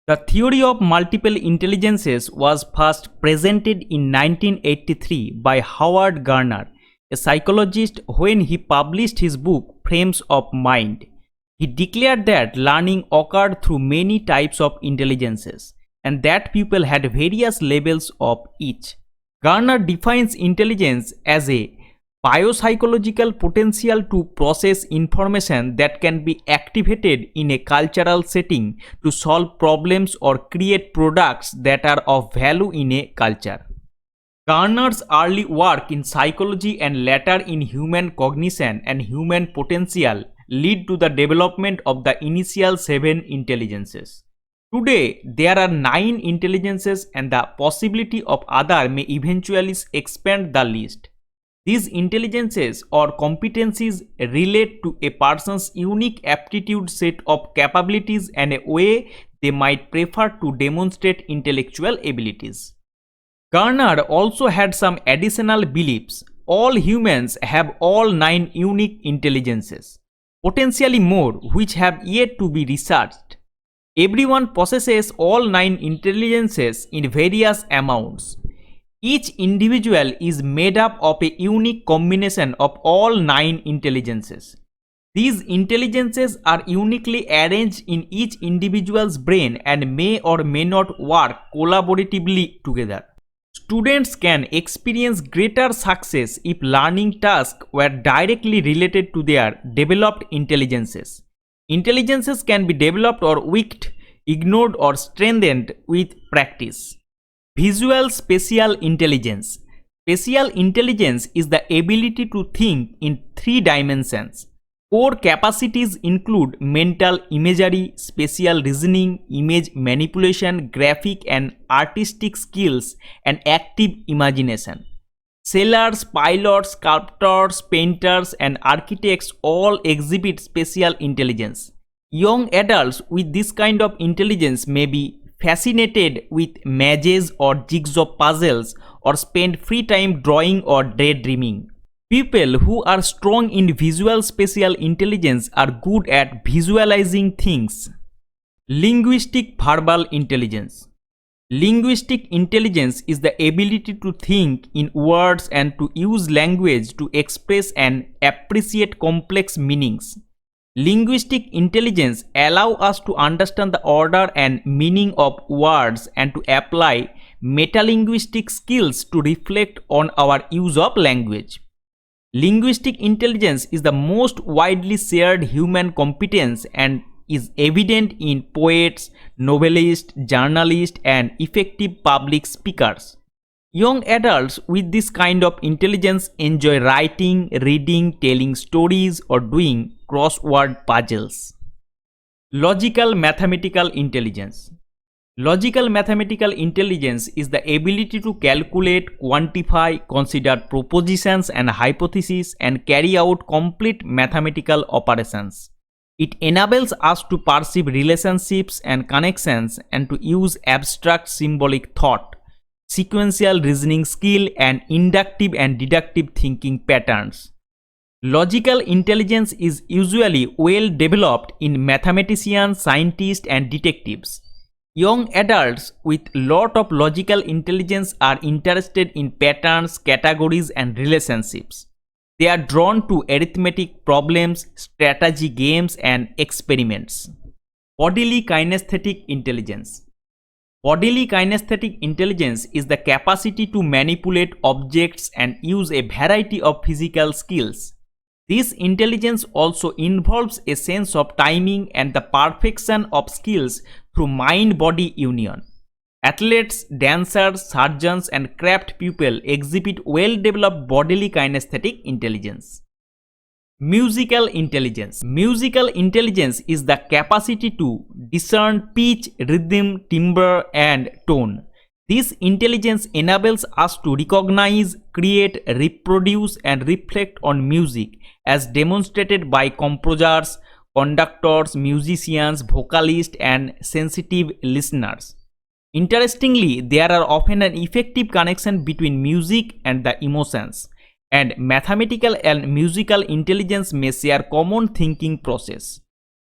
The theory of multiple intelligences was first presented in 1983 by Howard Gardner, a psychologist, when he published his book Frames of Mind. He declared that learning occurred through many types of intelligences and that people had various levels of each. Gardner defines intelligence as a biopsychological potential to process information that can be activated in a cultural setting to solve problems or create products that are of value in a culture. Gardner's early work in psychology and later in human cognition and human potential lead to the development of the initial 7 intelligences. Today, there are 9 intelligences and the possibility of other may eventually expand the list. These intelligences or competencies relate to a person's unique aptitude set of capabilities and a way they might prefer to demonstrate intellectual abilities. Gardner also had some additional beliefs. All humans have all 9 unique intelligences, potentially more, which have yet to be researched. Everyone possesses all 9 intelligences in various amounts. Each individual is made up of a unique combination of all 9 intelligences. These intelligences are uniquely arranged in each individual's brain and may or may not work collaboratively together. Students can experience greater success if learning tasks were directly related to their developed intelligences. Intelligences can be developed or weakened, ignored or strengthened with practice. Visual spatial intelligence. Spatial intelligence is the ability to think in 3 dimensions. Core capacities include mental imagery, spatial reasoning, image manipulation, graphic and artistic skills, and active imagination. Sailors, pilots, sculptors, painters, and architects all exhibit spatial intelligence. Young adults with this kind of intelligence may be fascinated with mazes or jigsaw puzzles or spend free time drawing or daydreaming. People who are strong in visual spatial intelligence are good at visualizing things. Linguistic verbal intelligence. Linguistic intelligence is the ability to think in words and to use language to express and appreciate complex meanings. Linguistic intelligence allows us to understand the order and meaning of words and to apply metalinguistic skills to reflect on our use of language. Linguistic intelligence is the most widely shared human competence and is evident in poets, novelists, journalists, and effective public speakers. Young adults with this kind of intelligence enjoy writing, reading, telling stories, or doing crossword puzzles. Logical mathematical intelligence. Logical mathematical intelligence is the ability to calculate, quantify, consider propositions and hypotheses, and carry out complete mathematical operations. It enables us to perceive relationships and connections and to use abstract symbolic thought, sequential reasoning skill, and inductive and deductive thinking patterns. Logical intelligence is usually well developed in mathematicians, scientists, and detectives. Young adults with lot of logical intelligence are interested in patterns, categories, and relationships. They are drawn to arithmetic problems, strategy games, and experiments. Bodily kinesthetic intelligence. Bodily kinesthetic intelligence is the capacity to manipulate objects and use a variety of physical skills. This intelligence also involves a sense of timing and the perfection of skills through mind-body union. Athletes, dancers, surgeons, and craft people exhibit well-developed bodily kinesthetic intelligence. Musical intelligence. Musical intelligence is the capacity to discern pitch, rhythm, timbre, and tone. This intelligence enables us to recognize, create, reproduce, and reflect on music as demonstrated by composers, conductors, musicians, vocalists, and sensitive listeners. Interestingly, there are often an effective connection between music and the emotions, and mathematical and musical intelligence may share common thinking process.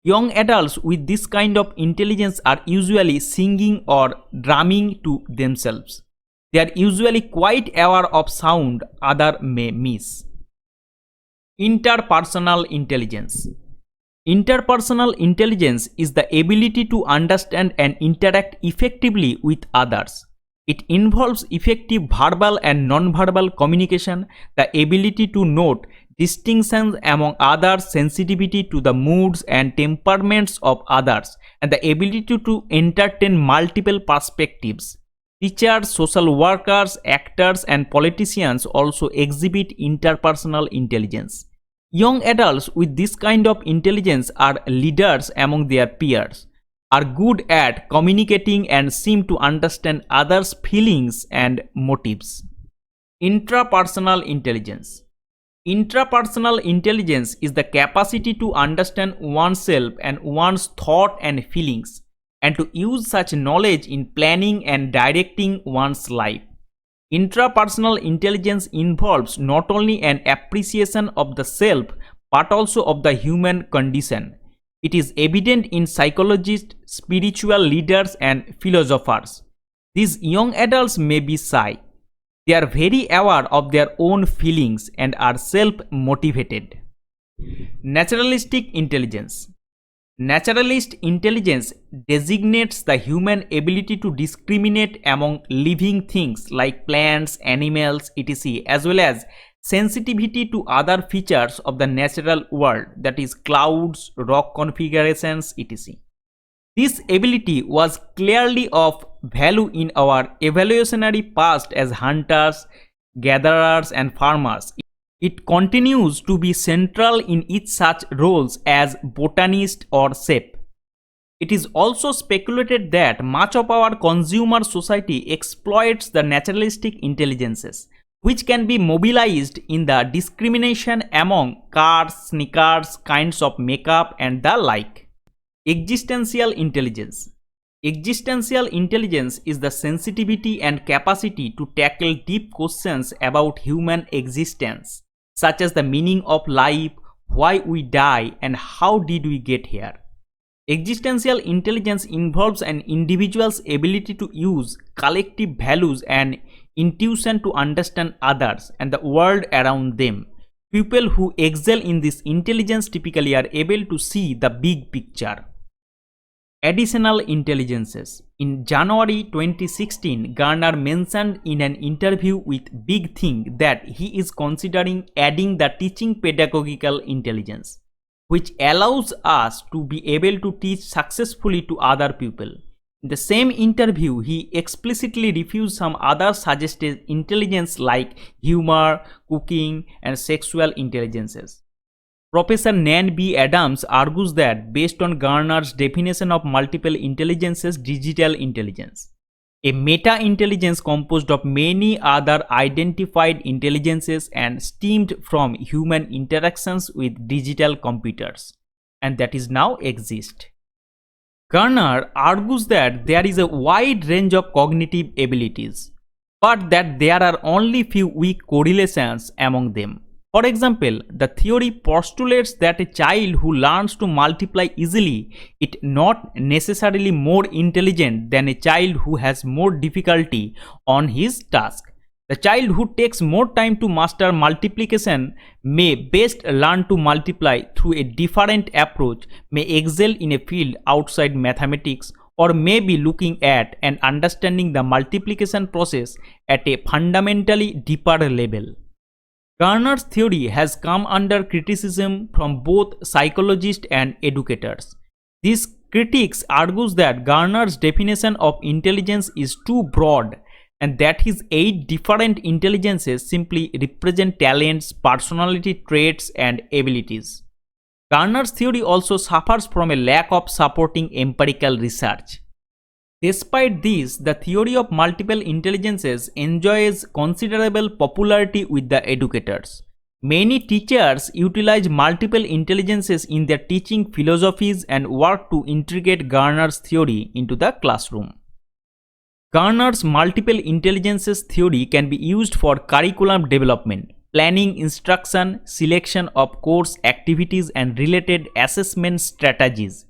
Young adults with this kind of intelligence are usually singing or drumming to themselves. They are usually quite aware of sound others may miss. Interpersonal intelligence. Interpersonal intelligence is the ability to understand and interact effectively with others. It involves effective verbal and non-verbal communication, the ability to note distinctions among others, sensitivity to the moods and temperaments of others, and the ability to entertain multiple perspectives. Teachers, social workers, actors, and politicians also exhibit interpersonal intelligence. Young adults with this kind of intelligence are leaders among their peers, are good at communicating and seem to understand others' feelings and motives. Intrapersonal intelligence. Intrapersonal intelligence is the capacity to understand oneself and one's thought and feelings, and to use such knowledge in planning and directing one's life. Intrapersonal intelligence involves not only an appreciation of the self but also of the human condition. It is evident in psychologists, spiritual leaders, and philosophers. These young adults may be shy. They are very aware of their own feelings and are self-motivated. Naturalistic intelligence. Naturalist intelligence designates the human ability to discriminate among living things like plants, animals, etc., as well as sensitivity to other features of the natural world, that is clouds, rock configurations, etc. This ability was clearly of value in our evolutionary past as hunters, gatherers, and farmers. It continues to be central in each such roles as botanist or chef. It is also speculated that much of our consumer society exploits the naturalistic intelligences, which can be mobilized in the discrimination among cars, sneakers, kinds of makeup, and the like. Existential intelligence. Existential intelligence is the sensitivity and capacity to tackle deep questions about human existence, such as the meaning of life, why we die, and how did we get here. Existential intelligence involves an individual's ability to use collective values and intuition to understand others and the world around them. People who excel in this intelligence typically are able to see the big picture. Additional intelligences. In January 2016, Gardner mentioned in an interview with Big Thing that he is considering adding the teaching pedagogical intelligence, which allows us to be able to teach successfully to other people. In the same interview, he explicitly refused some other suggested intelligence like humor, cooking, and sexual intelligences. Professor Nan B. Adams argues that based on Gardner's definition of multiple intelligences, digital intelligence, a meta-intelligence composed of many other identified intelligences and stemmed from human interactions with digital computers, and that is now exist. Gardner argues that there is a wide range of cognitive abilities, but that there are only few weak correlations among them. For example, the theory postulates that a child who learns to multiply easily is not necessarily more intelligent than a child who has more difficulty on his task. The child who takes more time to master multiplication may best learn to multiply through a different approach, may excel in a field outside mathematics, or may be looking at and understanding the multiplication process at a fundamentally deeper level. Gardner's theory has come under criticism from both psychologists and educators. These critics argue that Gardner's definition of intelligence is too broad and that his 8 different intelligences simply represent talents, personality traits, and abilities. Gardner's theory also suffers from a lack of supporting empirical research. Despite this, the theory of multiple intelligences enjoys considerable popularity with the educators. Many teachers utilize multiple intelligences in their teaching philosophies and work to integrate Gardner's theory into the classroom. Gardner's multiple intelligences theory can be used for curriculum development, planning instruction, selection of course activities, and related assessment strategies.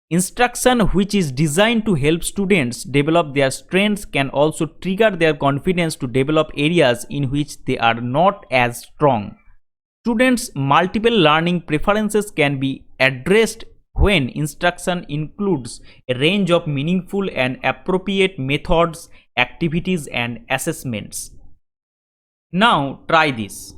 Instruction which is designed to help students develop their strengths can also trigger their confidence to develop areas in which they are not as strong. Students' multiple learning preferences can be addressed when instruction includes a range of meaningful and appropriate methods, activities, and assessments. Now try this.